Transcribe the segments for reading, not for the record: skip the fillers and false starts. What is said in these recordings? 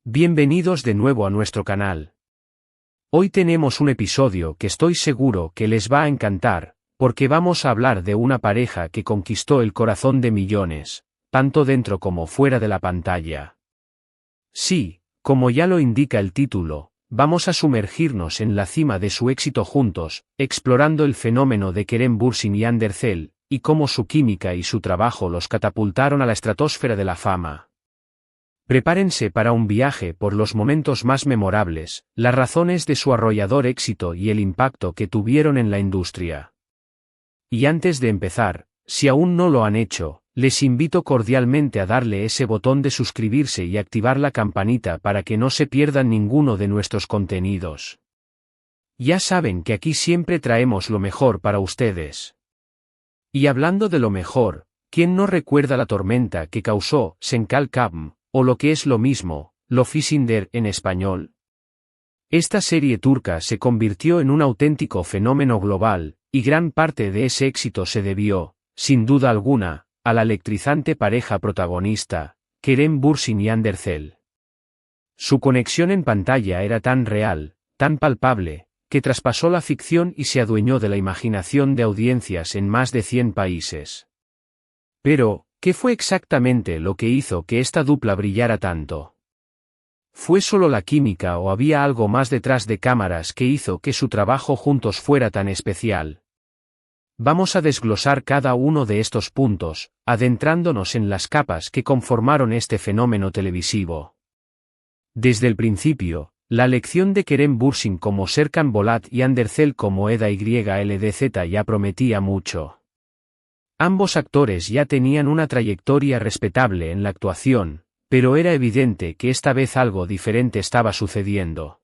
Bienvenidos de nuevo a nuestro canal. Hoy tenemos un episodio que estoy seguro que les va a encantar, porque vamos a hablar de una pareja que conquistó el corazón de millones, tanto dentro como fuera de la pantalla. Sí, como ya lo indica el título, vamos a sumergirnos en la cima de su éxito juntos, explorando el fenómeno de Kerem Bürsin y Hande Erçel, y cómo su química y su trabajo los catapultaron a la estratosfera de la fama. Prepárense para un viaje por los momentos más memorables, las razones de su arrollador éxito y el impacto que tuvieron en la industria. Y antes de empezar, si aún no lo han hecho, les invito cordialmente a darle ese botón de suscribirse y activar la campanita para que no se pierdan ninguno de nuestros contenidos. Ya saben que aquí siempre traemos lo mejor para ustedes. Y hablando de lo mejor, ¿quién no recuerda la tormenta que causó Senkal Kabm? O lo que es lo mismo, Lofisinder en español? Esta serie turca se convirtió en un auténtico fenómeno global, y gran parte de ese éxito se debió, sin duda alguna, a la electrizante pareja protagonista, Kerem Bürsin y Hande Erçel. Su conexión en pantalla era tan real, tan palpable, que traspasó la ficción y se adueñó de la imaginación de audiencias en más de 100 países. Pero, ¿qué fue exactamente lo que hizo que esta dupla brillara tanto? ¿Fue solo la química o había algo más detrás de cámaras que hizo que su trabajo juntos fuera tan especial? Vamos a desglosar cada uno de estos puntos, adentrándonos en las capas que conformaron este fenómeno televisivo. Desde el principio, la elección de Kerem Bürsin como Serkan Bolat y Hande Erçel como Eda YLDZ ya prometía mucho. Ambos actores ya tenían una trayectoria respetable en la actuación, pero era evidente que esta vez algo diferente estaba sucediendo.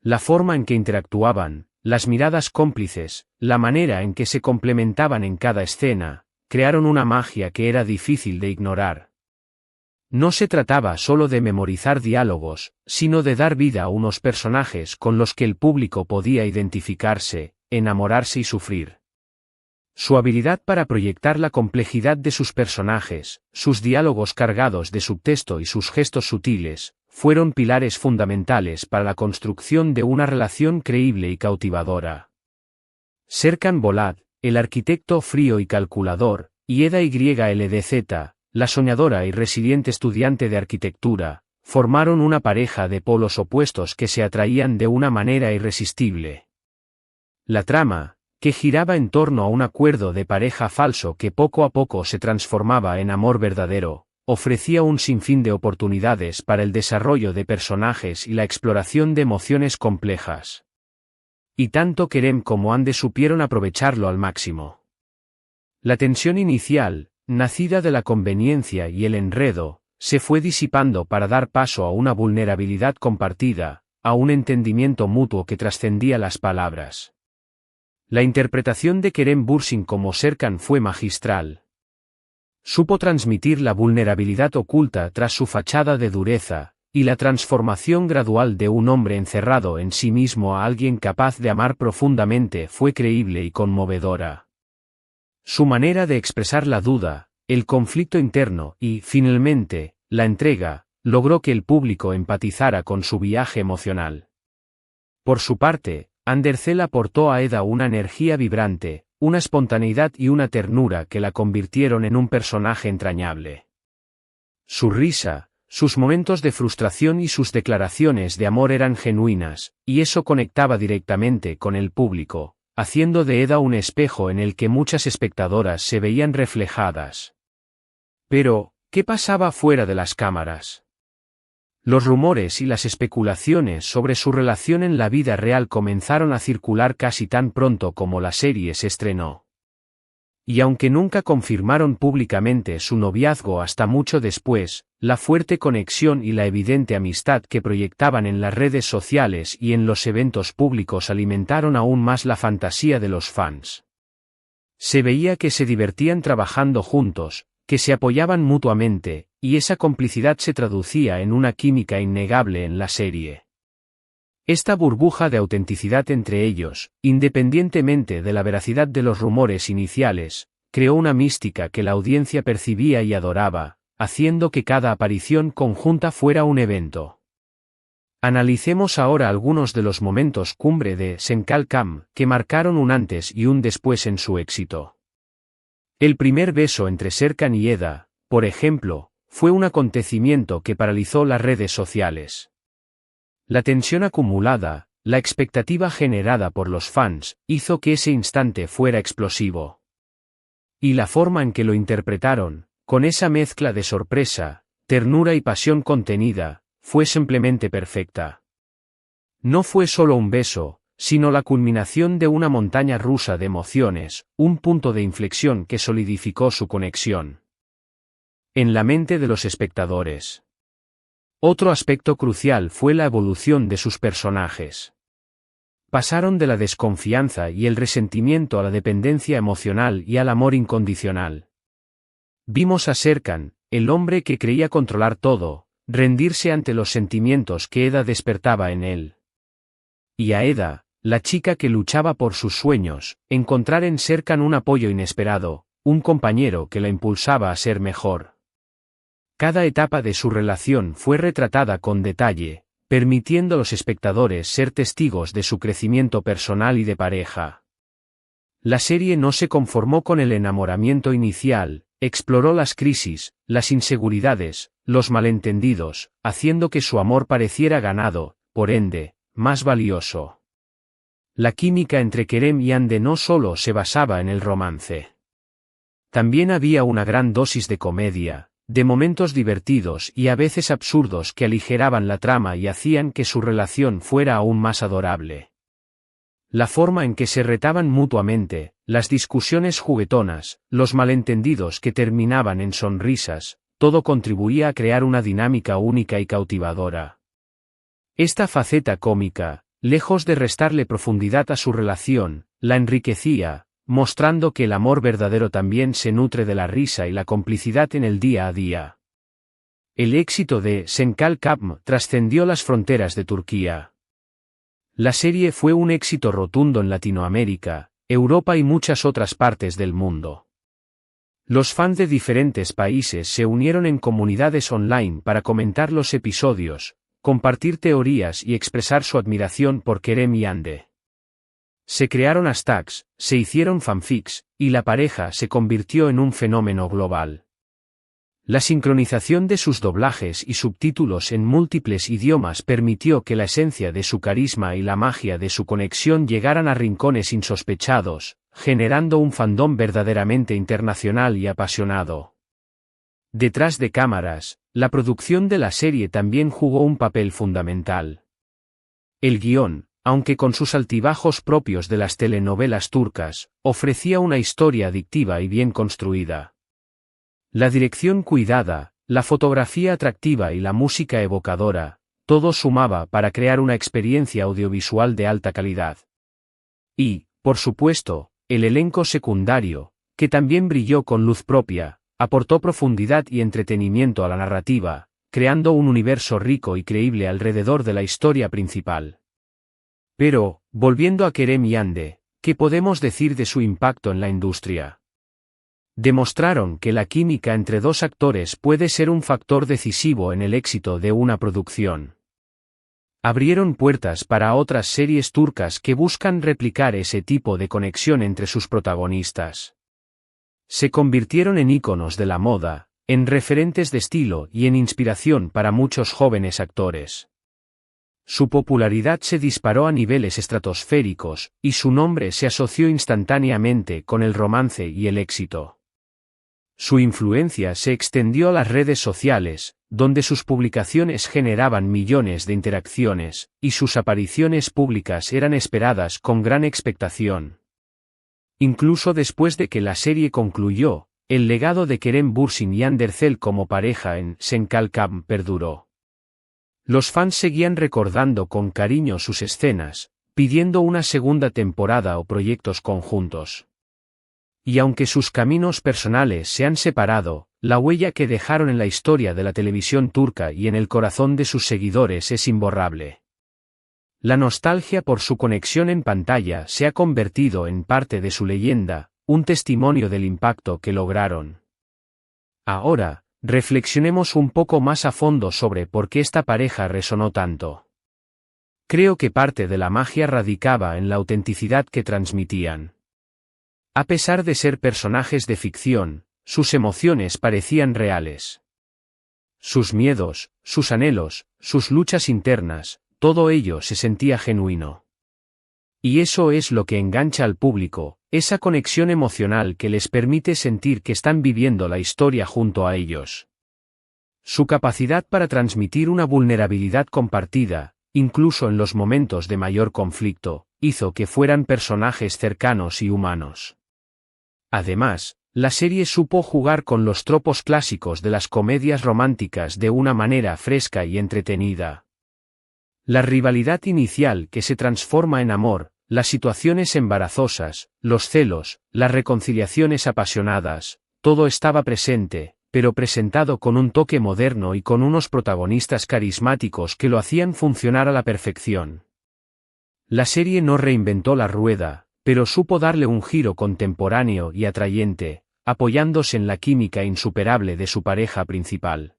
La forma en que interactuaban, las miradas cómplices, la manera en que se complementaban en cada escena, crearon una magia que era difícil de ignorar. No se trataba solo de memorizar diálogos, sino de dar vida a unos personajes con los que el público podía identificarse, enamorarse y sufrir. Su habilidad para proyectar la complejidad de sus personajes, sus diálogos cargados de subtexto y sus gestos sutiles, fueron pilares fundamentales para la construcción de una relación creíble y cautivadora. Serkan Bolat, el arquitecto frío y calculador, y Eda YLDZ, la soñadora y resiliente estudiante de arquitectura, formaron una pareja de polos opuestos que se atraían de una manera irresistible. La trama, que giraba en torno a un acuerdo de pareja falso que poco a poco se transformaba en amor verdadero, ofrecía un sinfín de oportunidades para el desarrollo de personajes y la exploración de emociones complejas. Y tanto Kerem como Hande supieron aprovecharlo al máximo. La tensión inicial, nacida de la conveniencia y el enredo, se fue disipando para dar paso a una vulnerabilidad compartida, a un entendimiento mutuo que trascendía las palabras. La interpretación de Kerem Bürsin como Serkan fue magistral. Supo transmitir la vulnerabilidad oculta tras su fachada de dureza, y la transformación gradual de un hombre encerrado en sí mismo a alguien capaz de amar profundamente fue creíble y conmovedora. Su manera de expresar la duda, el conflicto interno y, finalmente, la entrega, logró que el público empatizara con su viaje emocional. Por su parte, Hande Erçel aportó a Eda una energía vibrante, una espontaneidad y una ternura que la convirtieron en un personaje entrañable. Su risa, sus momentos de frustración y sus declaraciones de amor eran genuinas, y eso conectaba directamente con el público, haciendo de Eda un espejo en el que muchas espectadoras se veían reflejadas. Pero, ¿qué pasaba fuera de las cámaras? Los rumores y las especulaciones sobre su relación en la vida real comenzaron a circular casi tan pronto como la serie se estrenó. Y aunque nunca confirmaron públicamente su noviazgo hasta mucho después, la fuerte conexión y la evidente amistad que proyectaban en las redes sociales y en los eventos públicos alimentaron aún más la fantasía de los fans. Se veía que se divertían trabajando juntos, que se apoyaban mutuamente, y esa complicidad se traducía en una química innegable en la serie. Esta burbuja de autenticidad entre ellos, independientemente de la veracidad de los rumores iniciales, creó una mística que la audiencia percibía y adoraba, haciendo que cada aparición conjunta fuera un evento. Analicemos ahora algunos de los momentos cumbre de Senkalcam que marcaron un antes y un después en su éxito. El primer beso entre Serkan y Eda, por ejemplo, fue un acontecimiento que paralizó las redes sociales. La tensión acumulada, la expectativa generada por los fans, hizo que ese instante fuera explosivo. Y la forma en que lo interpretaron, con esa mezcla de sorpresa, ternura y pasión contenida, fue simplemente perfecta. No fue solo un beso, sino la culminación de una montaña rusa de emociones, un punto de inflexión que solidificó su conexión en la mente de los espectadores. Otro aspecto crucial fue la evolución de sus personajes. Pasaron de la desconfianza y el resentimiento a la dependencia emocional y al amor incondicional. Vimos a Serkan, el hombre que creía controlar todo, rendirse ante los sentimientos que Eda despertaba en él. Y a Eda, la chica que luchaba por sus sueños, encontrar en Serkan un apoyo inesperado, un compañero que la impulsaba a ser mejor. Cada etapa de su relación fue retratada con detalle, permitiendo a los espectadores ser testigos de su crecimiento personal y de pareja. La serie no se conformó con el enamoramiento inicial, exploró las crisis, las inseguridades, los malentendidos, haciendo que su amor pareciera ganado, por ende, más valioso. La química entre Kerem y Hande no solo se basaba en el romance. También había una gran dosis de comedia, de momentos divertidos y a veces absurdos que aligeraban la trama y hacían que su relación fuera aún más adorable. La forma en que se retaban mutuamente, las discusiones juguetonas, los malentendidos que terminaban en sonrisas, todo contribuía a crear una dinámica única y cautivadora. Esta faceta cómica, lejos de restarle profundidad a su relación, la enriquecía, mostrando que el amor verdadero también se nutre de la risa y la complicidad en el día a día. El éxito de Senkalcam trascendió las fronteras de Turquía. La serie fue un éxito rotundo en Latinoamérica, Europa y muchas otras partes del mundo. Los fans de diferentes países se unieron en comunidades online para comentar los episodios, compartir teorías y expresar su admiración por Kerem y Hande. Se crearon hashtags, se hicieron fanfics, y la pareja se convirtió en un fenómeno global. La sincronización de sus doblajes y subtítulos en múltiples idiomas permitió que la esencia de su carisma y la magia de su conexión llegaran a rincones insospechados, generando un fandom verdaderamente internacional y apasionado. Detrás de cámaras, la producción de la serie también jugó un papel fundamental. El guión, aunque con sus altibajos propios de las telenovelas turcas, ofrecía una historia adictiva y bien construida. La dirección cuidada, la fotografía atractiva y la música evocadora, todo sumaba para crear una experiencia audiovisual de alta calidad. Y, por supuesto, el elenco secundario, que también brilló con luz propia, aportó profundidad y entretenimiento a la narrativa, creando un universo rico y creíble alrededor de la historia principal. Pero, volviendo a Kerem y Hande, ¿qué podemos decir de su impacto en la industria? Demostraron que la química entre dos actores puede ser un factor decisivo en el éxito de una producción. Abrieron puertas para otras series turcas que buscan replicar ese tipo de conexión entre sus protagonistas. Se convirtieron en íconos de la moda, en referentes de estilo y en inspiración para muchos jóvenes actores. Su popularidad se disparó a niveles estratosféricos, y su nombre se asoció instantáneamente con el romance y el éxito. Su influencia se extendió a las redes sociales, donde sus publicaciones generaban millones de interacciones, y sus apariciones públicas eran esperadas con gran expectación. Incluso después de que la serie concluyó, el legado de Kerem Bürsin y Hande Erçel como pareja en Senkalcam perduró. Los fans seguían recordando con cariño sus escenas, pidiendo una segunda temporada o proyectos conjuntos. Y aunque sus caminos personales se han separado, la huella que dejaron en la historia de la televisión turca y en el corazón de sus seguidores es imborrable. La nostalgia por su conexión en pantalla se ha convertido en parte de su leyenda, un testimonio del impacto que lograron. Ahora, reflexionemos un poco más a fondo sobre por qué esta pareja resonó tanto. Creo que parte de la magia radicaba en la autenticidad que transmitían. A pesar de ser personajes de ficción, sus emociones parecían reales. Sus miedos, sus anhelos, sus luchas internas, todo ello se sentía genuino. Y eso es lo que engancha al público, esa conexión emocional que les permite sentir que están viviendo la historia junto a ellos. Su capacidad para transmitir una vulnerabilidad compartida, incluso en los momentos de mayor conflicto, hizo que fueran personajes cercanos y humanos. Además, la serie supo jugar con los tropos clásicos de las comedias románticas de una manera fresca y entretenida. La rivalidad inicial que se transforma en amor, las situaciones embarazosas, los celos, las reconciliaciones apasionadas, todo estaba presente, pero presentado con un toque moderno y con unos protagonistas carismáticos que lo hacían funcionar a la perfección. La serie no reinventó la rueda, pero supo darle un giro contemporáneo y atrayente, apoyándose en la química insuperable de su pareja principal.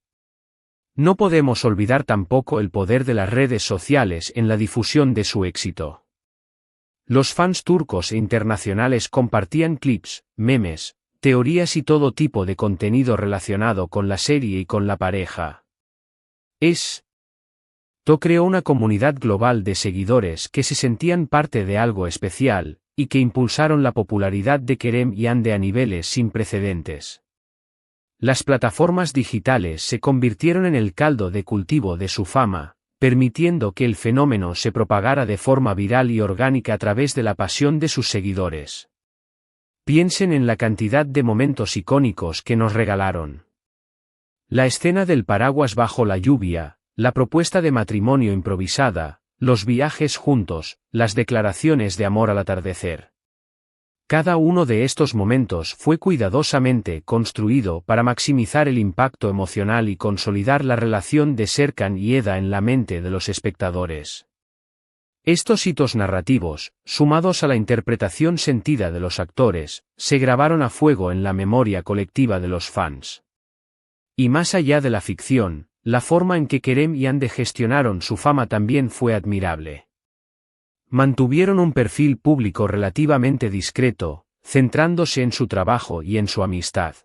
No podemos olvidar tampoco el poder de las redes sociales en la difusión de su éxito. Los fans turcos e internacionales compartían clips, memes, teorías y todo tipo de contenido relacionado con la serie y con la pareja. Esto creó una comunidad global de seguidores que se sentían parte de algo especial, y que impulsaron la popularidad de Kerem y Hande a niveles sin precedentes. Las plataformas digitales se convirtieron en el caldo de cultivo de su fama, permitiendo que el fenómeno se propagara de forma viral y orgánica a través de la pasión de sus seguidores. Piensen en la cantidad de momentos icónicos que nos regalaron. La escena del paraguas bajo la lluvia, la propuesta de matrimonio improvisada, los viajes juntos, las declaraciones de amor al atardecer. Cada uno de estos momentos fue cuidadosamente construido para maximizar el impacto emocional y consolidar la relación de Serkan y Eda en la mente de los espectadores. Estos hitos narrativos, sumados a la interpretación sentida de los actores, se grabaron a fuego en la memoria colectiva de los fans. Y más allá de la ficción, la forma en que Kerem y Hande gestionaron su fama también fue admirable. Mantuvieron un perfil público relativamente discreto, centrándose en su trabajo y en su amistad.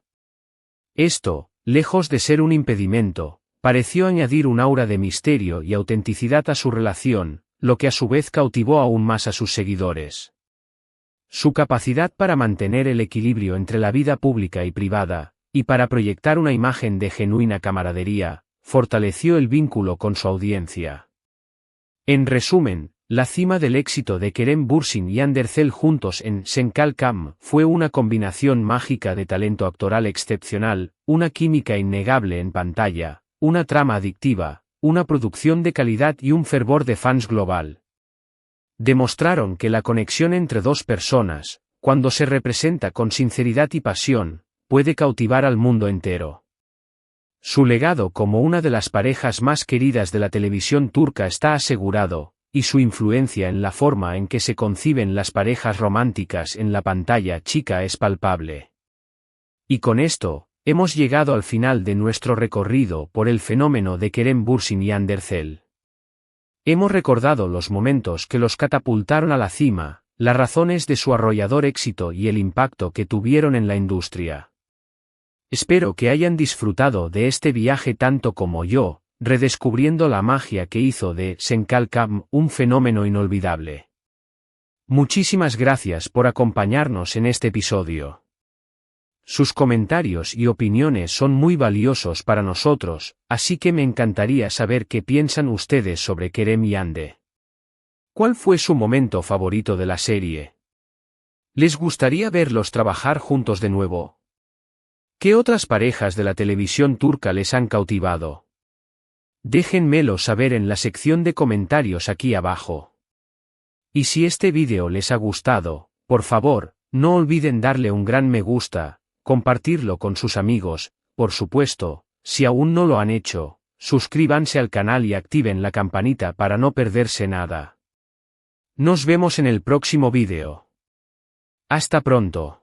Esto, lejos de ser un impedimento, pareció añadir un aura de misterio y autenticidad a su relación, lo que a su vez cautivó aún más a sus seguidores. Su capacidad para mantener el equilibrio entre la vida pública y privada, y para proyectar una imagen de genuina camaradería, fortaleció el vínculo con su audiencia. En resumen, la cima del éxito de Kerem Bürsin y Hande Erçel juntos en Sen Kalkam fue una combinación mágica de talento actoral excepcional, una química innegable en pantalla, una trama adictiva, una producción de calidad y un fervor de fans global. Demostraron que la conexión entre dos personas, cuando se representa con sinceridad y pasión, puede cautivar al mundo entero. Su legado como una de las parejas más queridas de la televisión turca está asegurado, y su influencia en la forma en que se conciben las parejas románticas en la pantalla chica es palpable. Y con esto, hemos llegado al final de nuestro recorrido por el fenómeno de Kerem Bürsin y Hande Erçel. Hemos recordado los momentos que los catapultaron a la cima, las razones de su arrollador éxito y el impacto que tuvieron en la industria. Espero que hayan disfrutado de este viaje tanto como yo, redescubriendo la magia que hizo de Sen Kalkam un fenómeno inolvidable. Muchísimas gracias por acompañarnos en este episodio. Sus comentarios y opiniones son muy valiosos para nosotros, así que me encantaría saber qué piensan ustedes sobre Kerem y Hande. ¿Cuál fue su momento favorito de la serie? ¿Les gustaría verlos trabajar juntos de nuevo? ¿Qué otras parejas de la televisión turca les han cautivado? Déjenmelo saber en la sección de comentarios aquí abajo. Y si este vídeo les ha gustado, por favor, no olviden darle un gran me gusta, compartirlo con sus amigos, por supuesto, si aún no lo han hecho, suscríbanse al canal y activen la campanita para no perderse nada. Nos vemos en el próximo vídeo. Hasta pronto.